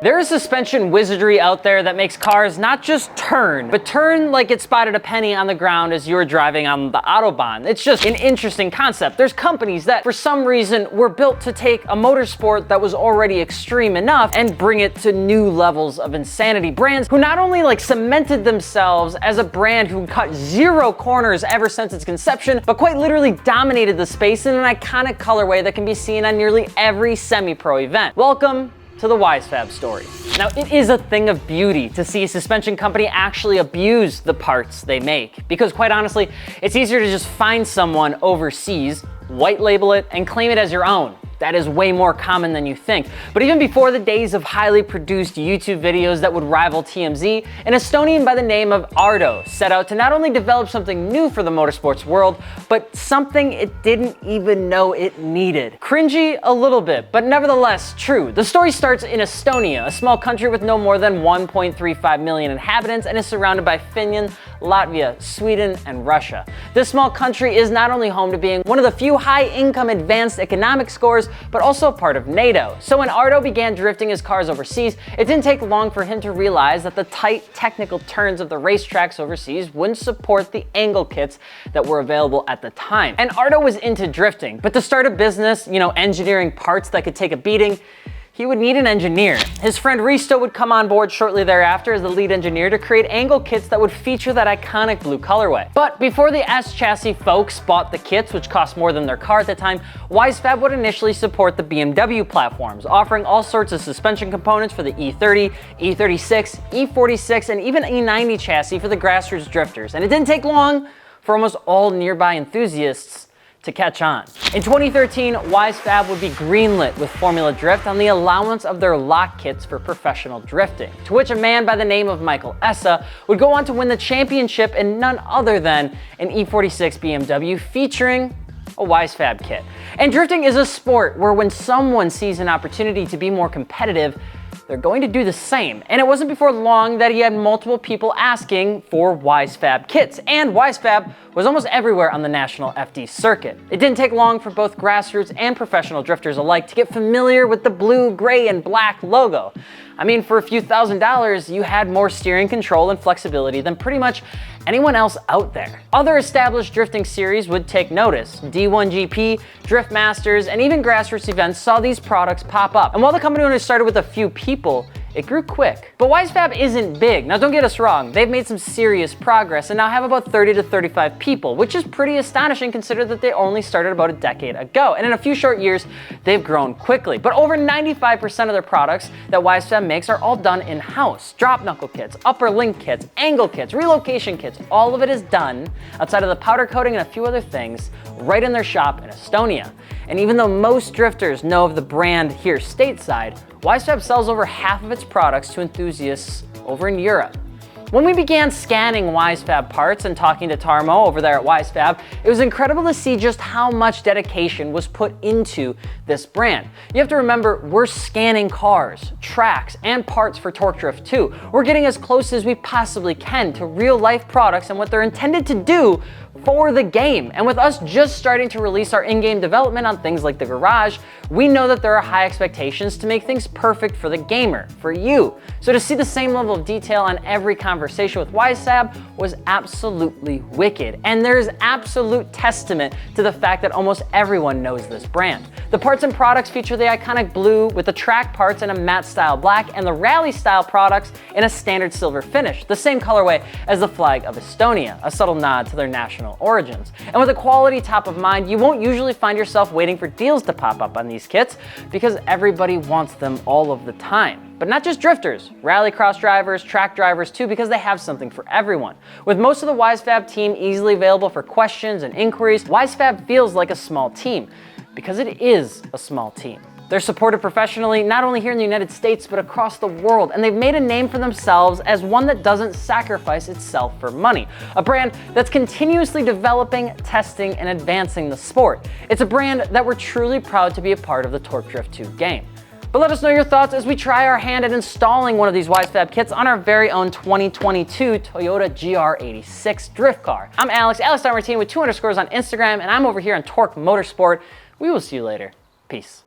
There is suspension wizardry out there that makes cars not just turn, but turn like it spotted a penny on the ground as you were driving on the Autobahn. It's just an interesting concept. There's companies that for some reason were built to take a motorsport that was already extreme enough and bring it to new levels of insanity. Brands who not only cemented themselves as a brand who cut zero corners ever since its conception, but quite literally dominated the space in an iconic colorway that can be seen on nearly every semi-pro event. Welcome to the WiseFab story. Now, it is a thing of beauty to see a suspension company actually abuse the parts they make, because quite honestly, it's easier to just find someone overseas, white label it, and claim it as your own. That is way more common than you think. But even before the days of highly produced YouTube videos that would rival TMZ, an Estonian by the name of Ardo set out to not only develop something new for the motorsports world, but something it didn't even know it needed. Cringy a little bit, but nevertheless true. The story starts in Estonia, a small country with no more than 1.35 million inhabitants and is surrounded by Finland, Latvia, Sweden, and Russia. This small country is not only home to being one of the few high-income advanced economic scores, but also a part of NATO. So when Ardo began drifting his cars overseas, it didn't take long for him to realize that the tight technical turns of the racetracks overseas wouldn't support the angle kits that were available at the time. And Ardo was into drifting, but to start a business, engineering parts that could take a beating, he would need an engineer. His friend Risto would come on board shortly thereafter as the lead engineer to create angle kits that would feature that iconic blue colorway. But before the S-chassis folks bought the kits, which cost more than their car at the time, WiseFab would initially support the BMW platforms, offering all sorts of suspension components for the E30, E36, E46, and even E90 chassis for the grassroots drifters. And it didn't take long for almost all nearby enthusiasts to catch on. In 2013, WiseFab would be greenlit with Formula Drift on the allowance of their lock kits for professional drifting, to which a man by the name of Michael Essa would go on to win the championship in none other than an E46 BMW featuring a WiseFab kit. And drifting is a sport where when someone sees an opportunity to be more competitive, they're going to do the same. And it wasn't before long that he had multiple people asking for WiseFab kits, and WiseFab was almost everywhere on the national FD circuit. It didn't take long for both grassroots and professional drifters alike to get familiar with the blue, gray, and black logo. I mean, for a few $1,000s, you had more steering control and flexibility than pretty much anyone else out there. Other established drifting series would take notice. D1GP, Drift Masters, and even grassroots events saw these products pop up. And while the company only started with a few people, it grew quick. But WiseFab isn't big. Now don't get us wrong, they've made some serious progress and now have about 30 to 35 people, which is pretty astonishing considering that they only started about a decade ago. And in a few short years, they've grown quickly. But over 95% of their products that WiseFab makes are all done in-house. Drop knuckle kits, upper link kits, angle kits, relocation kits, all of it is done outside of the powder coating and a few other things right in their shop in Estonia. And even though most drifters know of the brand here stateside, WiseFab sells over half of its products to enthusiasts over in Europe. When we began scanning WiseFab parts and talking to Tarmo over there at WiseFab, it was incredible to see just how much dedication was put into this brand. You have to remember, we're scanning cars, tracks, and parts for Torque Drift 2. We're getting as close as we possibly can to real life products and what they're intended to do for the game. And with us just starting to release our in-game development on things like the garage, we know that there are high expectations to make things perfect for the gamer, for you. So to see the same level of detail on every conversation with WiseFab was absolutely wicked. And there's absolute testament to the fact that almost everyone knows this brand. The parts and products feature the iconic blue with the track parts in a matte style black and the rally style products in a standard silver finish, the same colorway as the flag of Estonia, a subtle nod to their national origins. And with a quality top of mind, you won't usually find yourself waiting for deals to pop up on these kits because everybody wants them all of the time. But not just drifters, rallycross drivers, track drivers too, because they have something for everyone. With most of the WiseFab team easily available for questions and inquiries, WiseFab feels like a small team because it is a small team. They're supported professionally, not only here in the United States, but across the world. And they've made a name for themselves as one that doesn't sacrifice itself for money. A brand that's continuously developing, testing, and advancing the sport. It's a brand that we're truly proud to be a part of the Torque Drift 2 game. But let us know your thoughts as we try our hand at installing one of these WiseFab kits on our very own 2022 Toyota GR86 drift car. I'm Alex Martin with 2 underscores on Instagram, and I'm over here on Torque Motorsport. We will see you later. Peace.